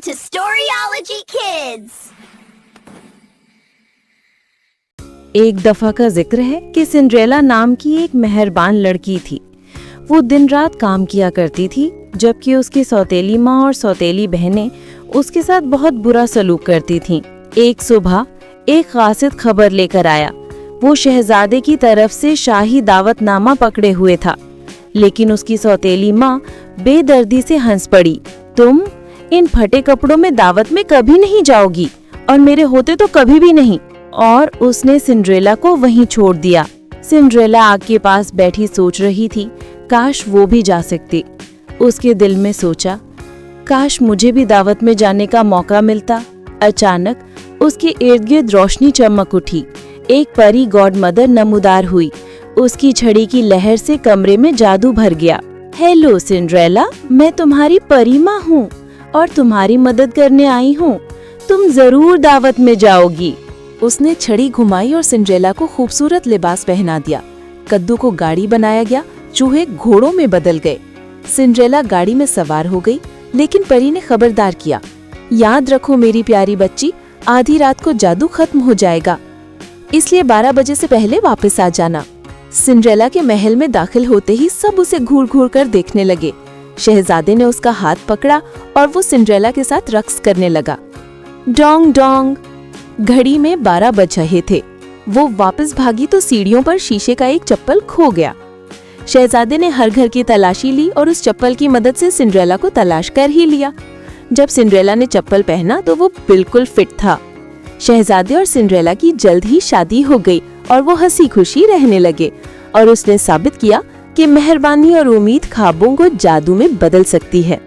to Storyology Kids. एक दफा का जिक्र है कि सिंड्रेला नाम की एक मेहरबान लड़की थी। वो दिन रात काम किया करती थी, जबकि उसकी सौतेली माँ और सौतेली बहनें उसके साथ बहुत बुरा सलूक करती थीं। एक सुबह एक कासिद खबर लेकर आया। वो शहजादे की तरफ से शाही दावतनामा पकड़े हुए था, लेकिन उसकी सौतेली माँ बेदर्दी से हंस पड़ी। तुम इन फटे कपड़ों में दावत में कभी नहीं जाओगी, और मेरे होते तो कभी भी नहीं। और उसने सिंड्रेला को वहीं छोड़ दिया। सिंड्रेला आग के पास बैठी सोच रही थी, काश वो भी जा सकती। उसके दिल में सोचा, काश मुझे भी दावत में जाने का मौका मिलता। अचानक उसके इर्द गिर्द रोशनी चमक उठी। एक परी गॉड मदर नमूदार हुई। उसकी छड़ी की लहर से कमरे में जादू भर गया। हेलो सिंड्रेला, मैं तुम्हारी परी माँ हूँ और तुम्हारी मदद करने आई हूँ। तुम जरूर दावत में जाओगी। उसने छड़ी घुमाई और सिंड्रेला को खूबसूरत लिबास पहना दिया। कद्दू को गाड़ी बनाया गया, चूहे घोड़ों में बदल गए। सिंड्रेला गाड़ी में सवार हो गई, लेकिन परी ने खबरदार किया, याद रखो मेरी प्यारी बच्ची, आधी रात को जादू खत्म हो जाएगा, इसलिए 12 बजे से पहले वापस आ जाना। सिंड्रेला के महल में दाखिल होते ही सब उसे घूर घूर कर देखने लगे। शहजादे ने उसका हाथ पकड़ा और वो सिंड्रेला के साथ रक्स करने लगा। डोंग डोंग, घड़ी में 12 बज रहे थे। वो वापस भागी तो सीढ़ियों पर शीशे का एक चप्पल खो गया। शहजादे ने हर घर की तलाशी ली और उस चप्पल की मदद से सिंड्रेला को तलाश कर ही लिया। जब सिंड्रेला ने चप्पल पहना तो वो बिल्कुल फिट था। शहजादे और सिंड्रेला की जल्द ही शादी हो गई और वो हंसी खुशी रहने लगे, और उसने साबित किया कि मेहरबानी और उम्मीद ख्वाबों को जादू में बदल सकती है।